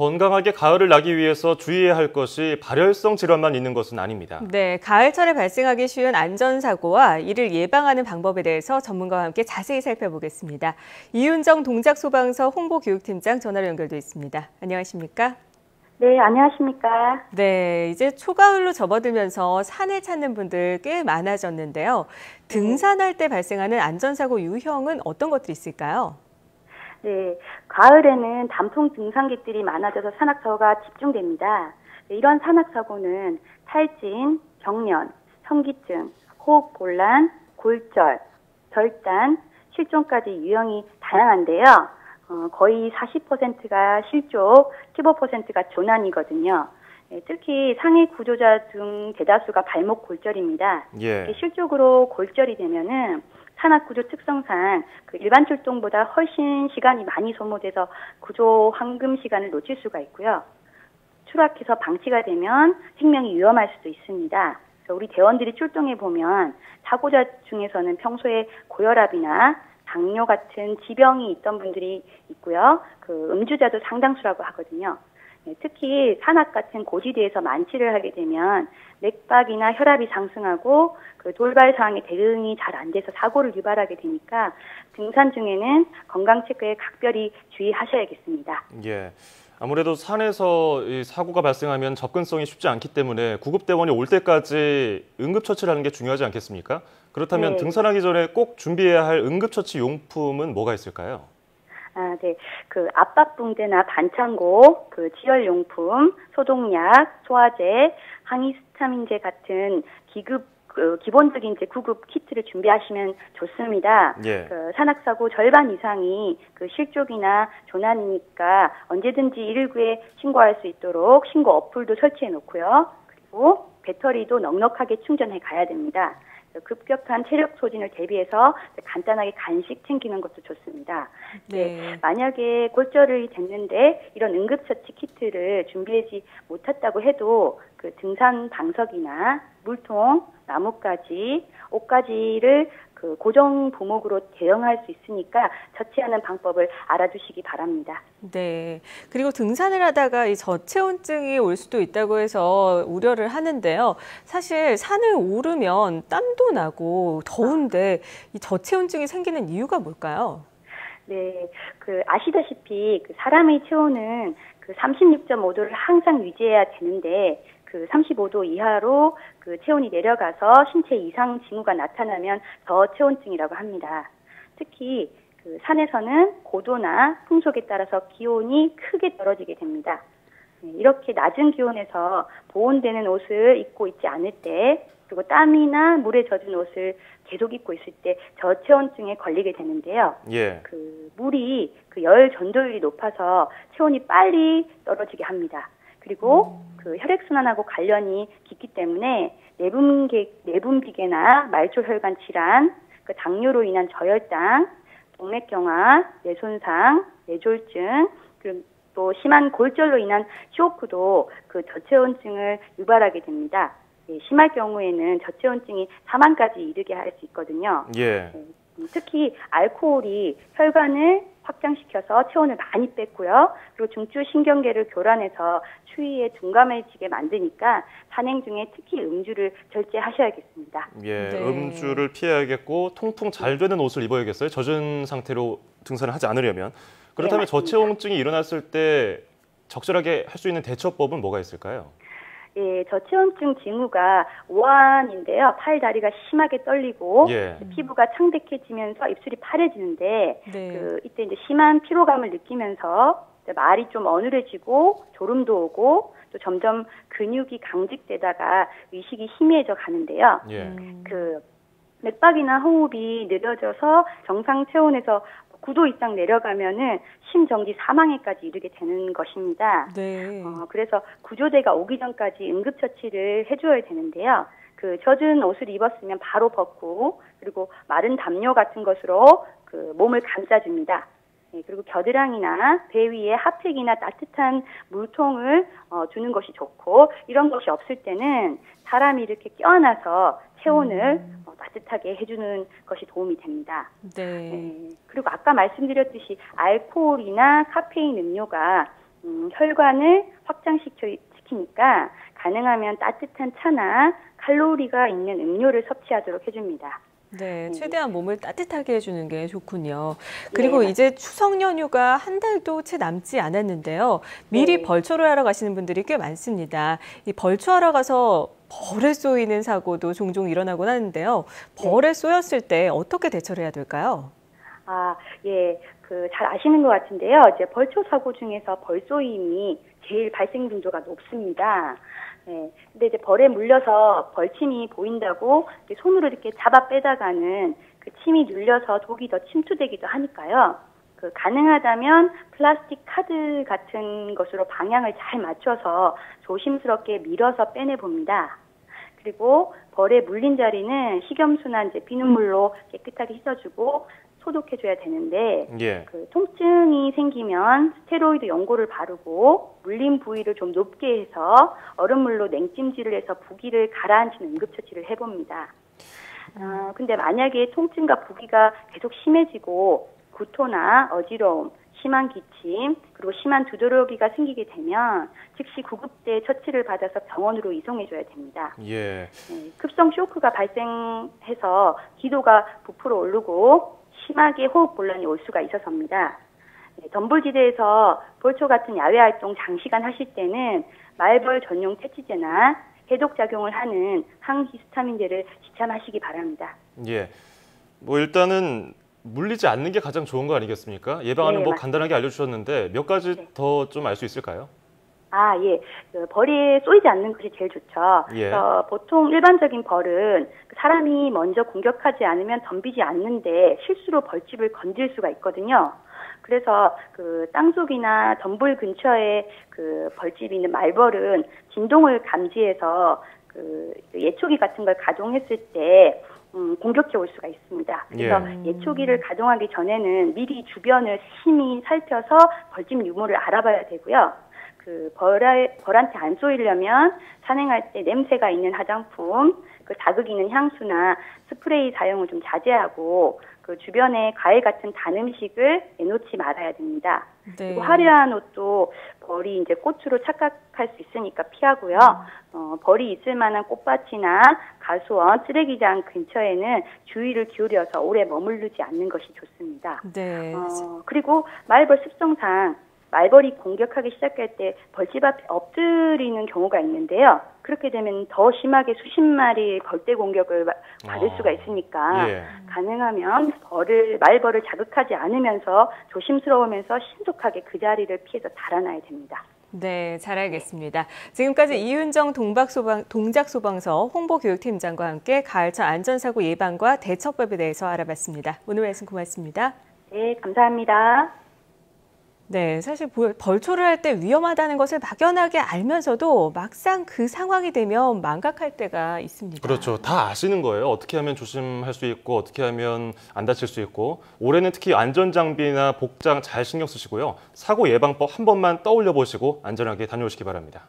건강하게 가을을 나기 위해서 주의해야 할 것이 발열성 질환만 있는 것은 아닙니다. 네, 가을철에 발생하기 쉬운 안전사고와 이를 예방하는 방법에 대해서 전문가와 함께 자세히 살펴보겠습니다. 이윤정 동작소방서 홍보교육팀장 전화로 연결돼 있습니다. 안녕하십니까? 네, 안녕하십니까? 네, 이제 초가을로 접어들면서 산을 찾는 분들 꽤 많아졌는데요. 등산할 때 발생하는 안전사고 유형은 어떤 것들이 있을까요? 네, 가을에는 단풍 등산객들이 많아져서 산악사고가 집중됩니다. 네, 이런 산악사고는 탈진, 경련, 현기증, 호흡곤란, 골절, 절단, 실종까지 유형이 다양한데요. 거의 40%가 실족, 15%가 조난이거든요. 특히 상해 구조자 중 대다수가 발목 골절입니다. 예. 실족으로 골절이 되면은 산악 구조 특성상 그 일반 출동보다 훨씬 시간이 많이 소모돼서 구조 황금 시간을 놓칠 수가 있고요. 추락해서 방치가 되면 생명이 위험할 수도 있습니다. 그래서 우리 대원들이 출동해 보면 사고자 중에서는 평소에 고혈압이나 당뇨 같은 지병이 있던 분들이 있고요. 그 음주자도 상당수라고 하거든요. 특히 산악 같은 고지대에서 만취를 하게 되면 맥박이나 혈압이 상승하고 그 돌발 상황에 대응이 잘 안 돼서 사고를 유발하게 되니까 등산 중에는 건강 체크에 각별히 주의하셔야겠습니다. 예. 아무래도 산에서 이 사고가 발생하면 접근성이 쉽지 않기 때문에 구급대원이 올 때까지 응급처치를 하는 게 중요하지 않겠습니까? 그렇다면 네. 등산하기 전에 꼭 준비해야 할 응급처치 용품은 뭐가 있을까요? 네. 그 압박붕대나 반창고, 그 지혈용품, 소독약, 소화제, 항히스타민제 같은 기본적인 이제 구급 키트를 준비하시면 좋습니다. 예. 그 산악사고 절반 이상이 그 실족이나 조난이니까 언제든지 119에 신고할 수 있도록 신고 어플도 설치해 놓고요. 그리고 배터리도 넉넉하게 충전해 가야 됩니다. 급격한 체력 소진을 대비해서 간단하게 간식 챙기는 것도 좋습니다. 네. 만약에 골절이 됐는데 이런 응급처치 키트를 준비하지 못했다고 해도 그 등산 방석이나 물통, 나뭇가지, 옷가지를 그 고정 부목으로 대응할 수 있으니까 처치하는 방법을 알아두시기 바랍니다. 네. 그리고 등산을 하다가 이 저체온증이 올 수도 있다고 해서 우려를 하는데요. 사실 산을 오르면 땀도 나고 더운데 이 저체온증이 생기는 이유가 뭘까요? 네, 그 아시다시피 그 사람의 체온은 그 36.5도를 항상 유지해야 되는데 그 35도 이하로 그 체온이 내려가서 신체 이상 징후가 나타나면 저체온증이라고 합니다. 특히 그 산에서는 고도나 풍속에 따라서 기온이 크게 떨어지게 됩니다. 이렇게 낮은 기온에서 보온되는 옷을 입고 있지 않을 때, 그리고 땀이나 물에 젖은 옷을 계속 입고 있을 때 저체온증에 걸리게 되는데요. 예. 그 물이 그 열 전도율이 높아서 체온이 빨리 떨어지게 합니다. 그리고 그 혈액순환하고 관련이 깊기 때문에 내분비계나 말초혈관 질환, 그 당뇨로 인한 저혈당, 동맥경화, 뇌손상, 뇌졸중, 그리고 또 심한 골절로 인한 쇼크도 그 저체온증을 유발하게 됩니다. 심할 경우에는 저체온증이 사망까지 이르게 할 수 있거든요. 예. 특히 알코올이 혈관을 확장시켜서 체온을 많이 뺐고요. 그리고 중추신경계를 교란해서 추위에 둔감해지게 만드니까 산행 중에 특히 음주를 절제하셔야겠습니다. 예, 네. 음주를 피해야겠고 통풍 잘 되는 옷을 입어야겠어요. 젖은 상태로 등산을 하지 않으려면. 그렇다면 네, 맞습니다. 저체온증이 일어났을 때 적절하게 할 수 있는 대처법은 뭐가 있을까요? 예, 저체온증 징후가 오한인데요. 팔, 다리가 심하게 떨리고 예. 피부가 창백해지면서 입술이 파래지는데 네. 이때 이제 심한 피로감을 느끼면서 말이 좀 어눌해지고 졸음도 오고 또 점점 근육이 강직되다가 의식이 희미해져 가는데요. 예. 그 맥박이나 호흡이 느려져서 정상 체온에서 9도 이상 내려가면은 심정지 사망에까지 이르게 되는 것입니다. 네. 그래서 구조대가 오기 전까지 응급처치를 해줘야 되는데요. 그 젖은 옷을 입었으면 바로 벗고 그리고 마른 담요 같은 것으로 그 몸을 감싸줍니다. 네, 그리고 겨드랑이나 배 위에 핫팩이나 따뜻한 물통을 주는 것이 좋고 이런 것이 없을 때는 사람이 이렇게 껴안아서 체온을 따뜻하게 해주는 것이 도움이 됩니다. 네. 그리고 아까 말씀드렸듯이 알코올이나 카페인 음료가 혈관을 확장시키니까 가능하면 따뜻한 차나 칼로리가 있는 음료를 섭취하도록 해줍니다. 네, 최대한 몸을 따뜻하게 해주는 게 좋군요. 그리고 네, 이제 추석 연휴가 한 달도 채 남지 않았는데요. 미리 네. 벌초를 하러 가시는 분들이 꽤 많습니다. 이 벌초하러 가서 벌에 쏘이는 사고도 종종 일어나곤 하는데요. 벌에 쏘였을 때 어떻게 대처를 해야 될까요? 아, 예, 잘 아시는 것 같은데요. 이제 벌초 사고 중에서 벌쏘임이 제일 발생 빈도가 높습니다. 네, 근데 이제 벌에 물려서 벌침이 보인다고 이렇게 손으로 이렇게 잡아 빼다가는 그 침이 눌려서 독이 더 침투되기도 하니까요. 가능하다면 플라스틱 카드 같은 것으로 방향을 잘 맞춰서 조심스럽게 밀어서 빼내 봅니다. 그리고 벌에 물린 자리는 식염수나 이제 비눗물로 깨끗하게 씻어주고 소독해줘야 되는데, 예. 통증이 생기면 스테로이드 연고를 바르고 물린 부위를 좀 높게 해서 얼음물로 냉찜질을 해서 부기를 가라앉히는 응급처치를 해봅니다. 근데 만약에 통증과 부기가 계속 심해지고 구토나 어지러움, 심한 기침, 그리고 심한 두드러기가 생기게 되면 즉시 구급대 처치를 받아서 병원으로 이송해줘야 됩니다. 예. 네, 급성 쇼크가 발생해서 기도가 부풀어 오르고 심하게 호흡 곤란이 올 수가 있어서입니다. 네, 덤불지대에서 벌초 같은 야외 활동 장시간 하실 때는 말벌 전용 퇴치제나 해독작용을 하는 항히스타민제를 지참하시기 바랍니다. 예. 뭐 일단은 물리지 않는 게 가장 좋은 거 아니겠습니까? 예방하는 네, 법 맞습니다. 간단하게 알려주셨는데 몇 가지 네. 더 좀 알 수 있을까요? 아, 예. 벌이 쏘이지 않는 것이 제일 좋죠. 예. 보통 일반적인 벌은 사람이 먼저 공격하지 않으면 덤비지 않는데 실수로 벌집을 건질 수가 있거든요. 그래서 땅속이나 덤불 근처에 벌집이 있는 말벌은 진동을 감지해서 예초기 같은 걸 가동했을 때 공격해 올 수가 있습니다. 그래서 예초기를 가동하기 전에는 미리 주변을 심히 살펴서 벌집 유무를 알아봐야 되고요. 벌한테 안 쏘이려면 산행할 때 냄새가 있는 화장품, 자극 있는 향수나 스프레이 사용을 좀 자제하고 주변에 과일 같은 단 음식을 내놓지 말아야 됩니다. 네. 그리고 화려한 옷도 벌이 이제 꽃으로 착각할 수 있으니까 피하고요. 벌이 있을 만한 꽃밭이나 가수원, 쓰레기장 근처에는 주의를 기울여서 오래 머무르지 않는 것이 좋습니다. 네. 그리고 말벌 습성상 말벌이 공격하기 시작할 때 벌집 앞에 엎드리는 경우가 있는데요. 그렇게 되면 더 심하게 수십 마리의 벌떼 공격을 받을 수가 있으니까 예. 가능하면 말벌을 자극하지 않으면서 조심스러우면서 신속하게 그 자리를 피해서 달아나야 됩니다. 네, 잘 알겠습니다. 지금까지 이윤정 동작소방서 홍보교육팀장과 함께 가을철 안전사고 예방과 대처법에 대해서 알아봤습니다. 오늘 말씀 고맙습니다. 네, 감사합니다. 네, 사실 벌초를 할 때 위험하다는 것을 막연하게 알면서도 막상 그 상황이 되면 망각할 때가 있습니다. 그렇죠. 다 아시는 거예요. 어떻게 하면 조심할 수 있고 어떻게 하면 안 다칠 수 있고 올해는 특히 안전장비나 복장 잘 신경 쓰시고요. 사고 예방법 한 번만 떠올려 보시고 안전하게 다녀오시기 바랍니다.